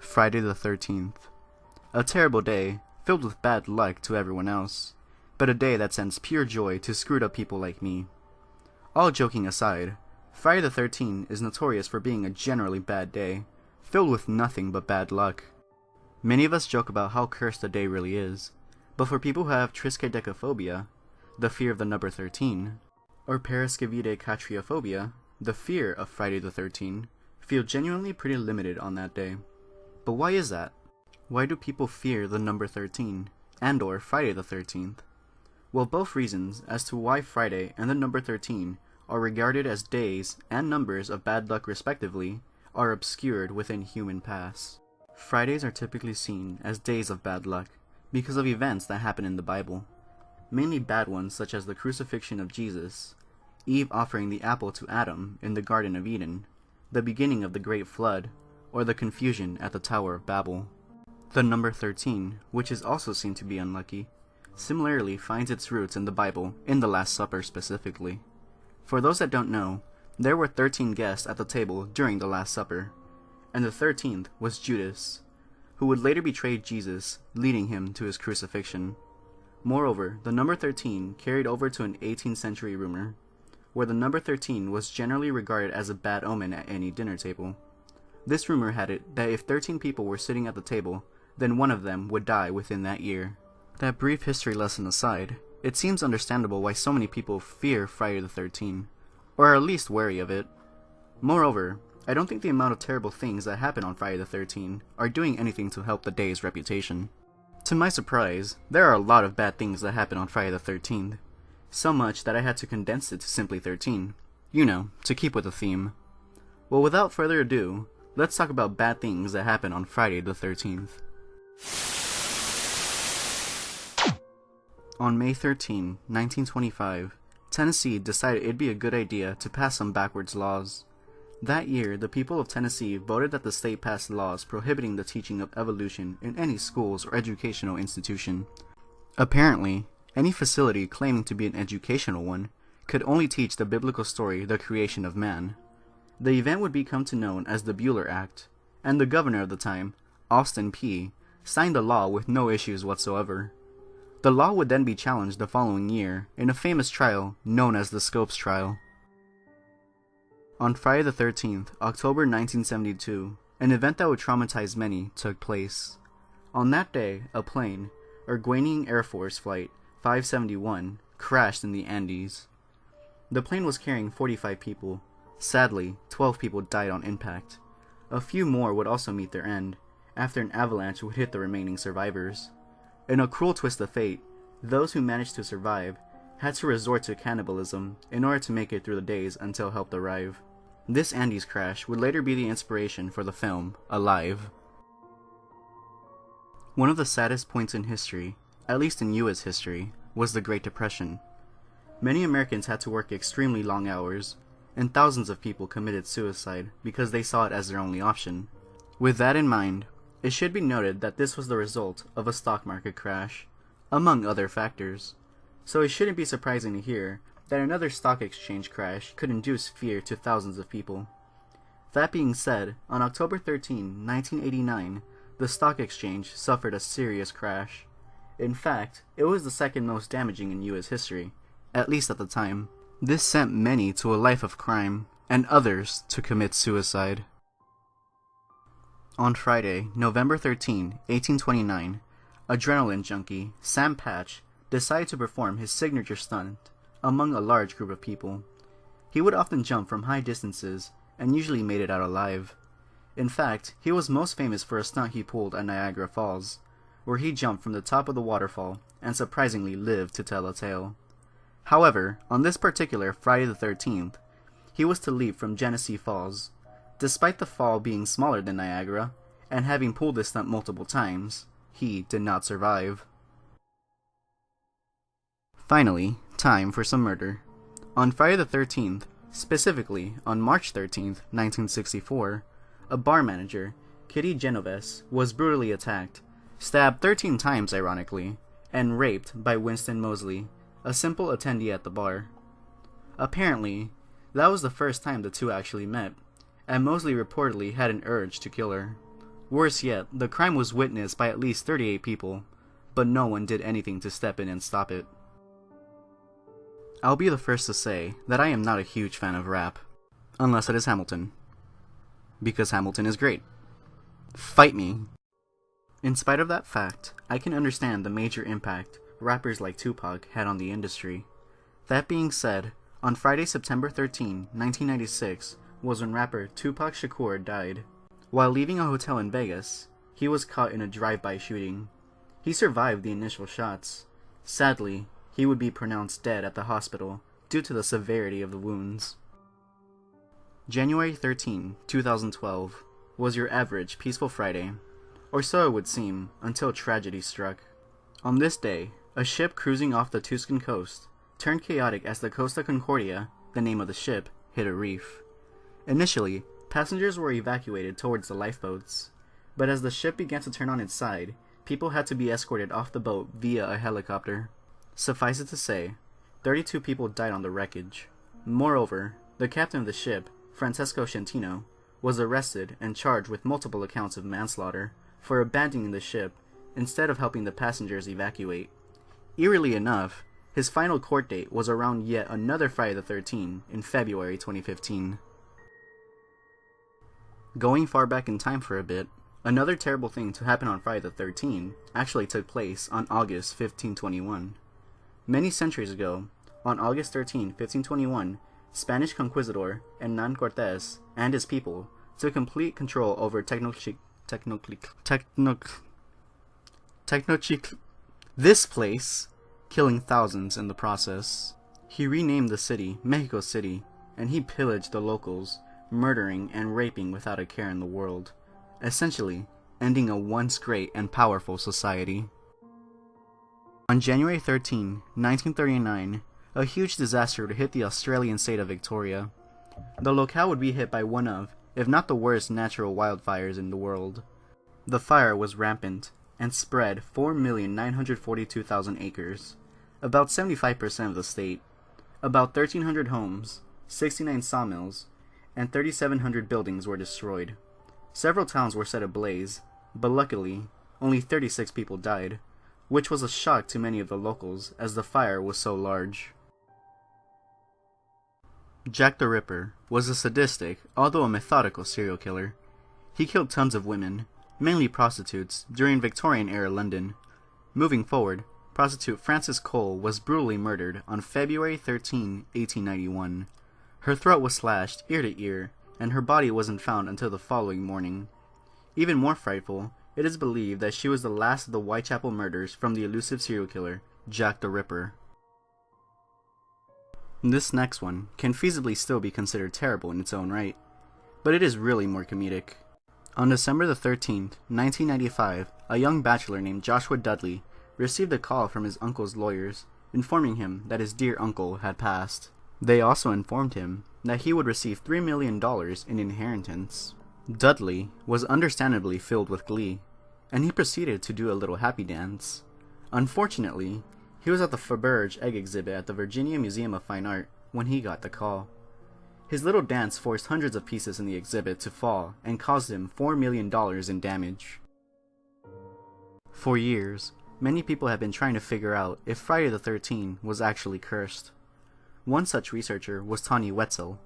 Friday the 13th. A terrible day, filled with bad luck to everyone else, but a day that sends pure joy to screwed up people like me. All joking aside, Friday the 13th is notorious for being a generally bad day, filled with nothing but bad luck. Many of us joke about how cursed the day really is, but for people who have triskaidekaphobia, the fear of the number 13, or paraskavidekatriophobia, the fear of Friday the 13th, feel genuinely pretty limited on that day. But why is that? Why do people fear the number 13, and or Friday the 13th? Well, both reasons as to why Friday and the number 13 are regarded as days and numbers of bad luck respectively are obscured within human past. Fridays are typically seen as days of bad luck because of events that happen in the Bible, mainly bad ones such as the crucifixion of Jesus, Eve offering the apple to Adam in the Garden of Eden, the beginning of the Great Flood, or the confusion at the Tower of Babel. The number 13, which is also seen to be unlucky, similarly finds its roots in the Bible, in the Last Supper specifically. For those that don't know, there were 13 guests at the table during the Last Supper, and the 13th was Judas, who would later betray Jesus, leading him to his crucifixion. Moreover, the number 13 carried over to an 18th century rumor, where the number 13 was generally regarded as a bad omen at any dinner table. This rumor had it that if 13 people were sitting at the table, then one of them would die within that year. That brief history lesson aside, it seems understandable why so many people fear Friday the 13th, or are at least wary of it. Moreover, I don't think the amount of terrible things that happen on Friday the 13th are doing anything to help the day's reputation. To my surprise, there are a lot of bad things that happen on Friday the 13th. So much that I had to condense it to simply 13. You know, to keep with the theme. Well, without further ado, let's talk about bad things that happen on Friday the 13th. On May 13, 1925, Tennessee decided it'd be a good idea to pass some backwards laws. That year, the people of Tennessee voted that the state pass laws prohibiting the teaching of evolution in any schools or educational institution. Apparently, any facility claiming to be an educational one could only teach the biblical story, the creation of man. The event would become known as the Bueller Act, and the governor of the time, Austin Peay, signed the law with no issues whatsoever. The law would then be challenged the following year in a famous trial known as the Scopes Trial. On Friday the 13th, October 1972, an event that would traumatize many took place. On that day, a plane, Guianing Air Force Flight 571, crashed in the Andes. The plane was carrying 45 people. Sadly, 12 people died on impact. A few more would also meet their end, after an avalanche would hit the remaining survivors. In a cruel twist of fate, those who managed to survive had to resort to cannibalism in order to make it through the days until help arrived. This Andes crash would later be the inspiration for the film Alive. One of the saddest points in history, at least in U.S. history, was the Great Depression. Many Americans had to work extremely long hours, and thousands of people committed suicide because they saw it as their only option. With that in mind, it should be noted that this was the result of a stock market crash, among other factors. So it shouldn't be surprising to hear that another stock exchange crash could induce fear to thousands of people. That being said, on October 13, 1989, the stock exchange suffered a serious crash. In fact, it was the second most damaging in U.S. history, at least at the time. This sent many to a life of crime, and others to commit suicide. On Friday, November 13, 1829, adrenaline junkie Sam Patch decided to perform his signature stunt among a large group of people. He would often jump from high distances and usually made it out alive. In fact, he was most famous for a stunt he pulled at Niagara Falls, where he jumped from the top of the waterfall and surprisingly lived to tell a tale. However, on this particular Friday the 13th, he was to leap from Genesee Falls. Despite the fall being smaller than Niagara, and having pulled this stunt multiple times, he did not survive. Finally, time for some murder. On Friday the 13th, specifically on March 13th, 1964, a bar manager, Kitty Genovese, was brutally attacked, stabbed 13 times ironically, and raped by Winston Mosley, a simple attendee at the bar. Apparently, that was the first time the two actually met, and Mosley reportedly had an urge to kill her. Worse yet, the crime was witnessed by at least 38 people, but no one did anything to step in and stop it. I'll be the first to say that I am not a huge fan of rap, unless it is Hamilton. Because Hamilton is great. Fight me! In spite of that fact, I can understand the major impact rappers like Tupac had on the industry. That being said, on Friday, September 13, 1996, was when rapper Tupac Shakur died. While leaving a hotel in Vegas, he was caught in a drive-by shooting. He survived the initial shots. Sadly, he would be pronounced dead at the hospital due to the severity of the wounds. January 13, 2012, was your average peaceful Friday, or so it would seem until tragedy struck. On this day, a ship cruising off the Tuscan coast turned chaotic as the Costa Concordia, the name of the ship, hit a reef. Initially, passengers were evacuated towards the lifeboats, but as the ship began to turn on its side, people had to be escorted off the boat via a helicopter. Suffice it to say, 32 people died on the wreckage. Moreover, the captain of the ship, Francesco Centino, was arrested and charged with multiple accounts of manslaughter for abandoning the ship instead of helping the passengers evacuate. Eerily enough, his final court date was around yet another Friday the 13th in February 2015. Going far back in time for a bit, another terrible thing to happen on Friday the 13th actually took place on August 1521. Many centuries ago, on August 13, 1521, Spanish conquistador Hernán Cortés and his people took complete control over this place, killing thousands in the process. He renamed the city Mexico City, and he pillaged the locals, murdering and raping without a care in the world, essentially ending a once great and powerful society. On January 13, 1939, a huge disaster would hit the Australian state of Victoria. The locale would be hit by one of, if not the worst natural wildfires in the world. The fire was rampant and spread 4,942,000 acres, about 75% of the state, about 1,300 homes, 69 sawmills, and 3,700 buildings were destroyed. Several towns were set ablaze, but luckily, only 36 people died, which was a shock to many of the locals as the fire was so large. Jack the Ripper was a sadistic, although a methodical serial killer. He killed tons of women, mainly prostitutes, during Victorian-era London. Moving forward, prostitute Frances Cole was brutally murdered on February 13, 1891. Her throat was slashed ear to ear, and her body wasn't found until the following morning. Even more frightful, it is believed that she was the last of the Whitechapel murders from the elusive serial killer, Jack the Ripper. This next one can feasibly still be considered terrible in its own right, but it is really more comedic. On December the 13th, 1995, a young bachelor named Joshua Dudley received a call from his uncle's lawyers, informing him that his dear uncle had passed. They also informed him that he would receive $3 million in inheritance. Dudley was understandably filled with glee, and he proceeded to do a little happy dance. Unfortunately, he was at the Faberge egg exhibit at the Virginia Museum of Fine Art when he got the call. His little dance forced hundreds of pieces in the exhibit to fall and caused him $4 million in damage. For years, many people have been trying to figure out if Friday the 13th was actually cursed. One such researcher was Tawny Wetzel,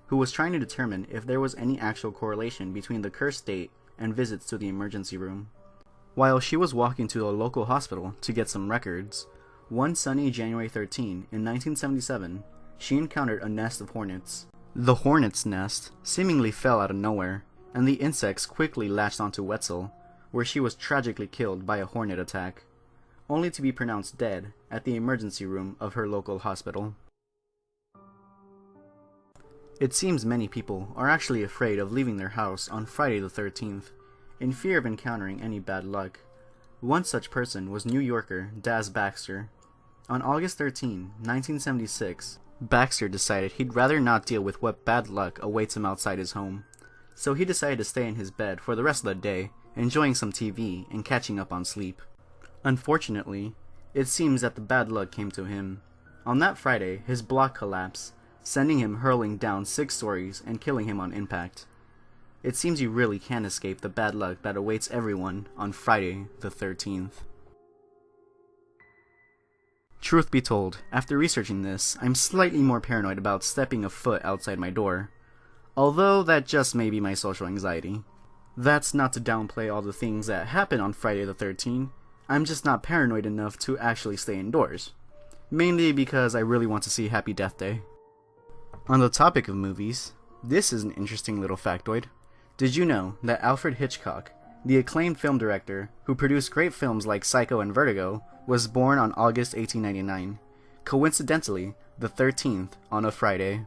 who was trying to determine if there was any actual correlation between the cursed date and visits to the emergency room. While she was walking to a local hospital to get some records, one sunny January 13 in 1977, she encountered a nest of hornets. The hornet's nest seemingly fell out of nowhere, and the insects quickly latched onto Wetzel, where she was tragically killed by a hornet attack, only to be pronounced dead at the emergency room of her local hospital. It seems many people are actually afraid of leaving their house on Friday the 13th, in fear of encountering any bad luck. One such person was New Yorker Daz Baxter. On August 13, 1976, Baxter decided he'd rather not deal with what bad luck awaits him outside his home, so he decided to stay in his bed for the rest of the day, enjoying some TV and catching up on sleep. Unfortunately, it seems that the bad luck came to him. On that Friday, his block collapsed, sending him hurling down 6 stories and killing him on impact. it seems you really can't escape the bad luck that awaits everyone on Friday the 13th. Truth be told, after researching this, I'm slightly more paranoid about stepping a foot outside my door. Although that just may be my social anxiety. That's not to downplay all the things that happen on Friday the 13th, I'm just not paranoid enough to actually stay indoors. Mainly because I really want to see Happy Death Day. On the topic of movies, this is an interesting little factoid. Did you know that Alfred Hitchcock, the acclaimed film director who produced great films like Psycho and Vertigo, was born on August 1899, coincidentally the 13th on a Friday?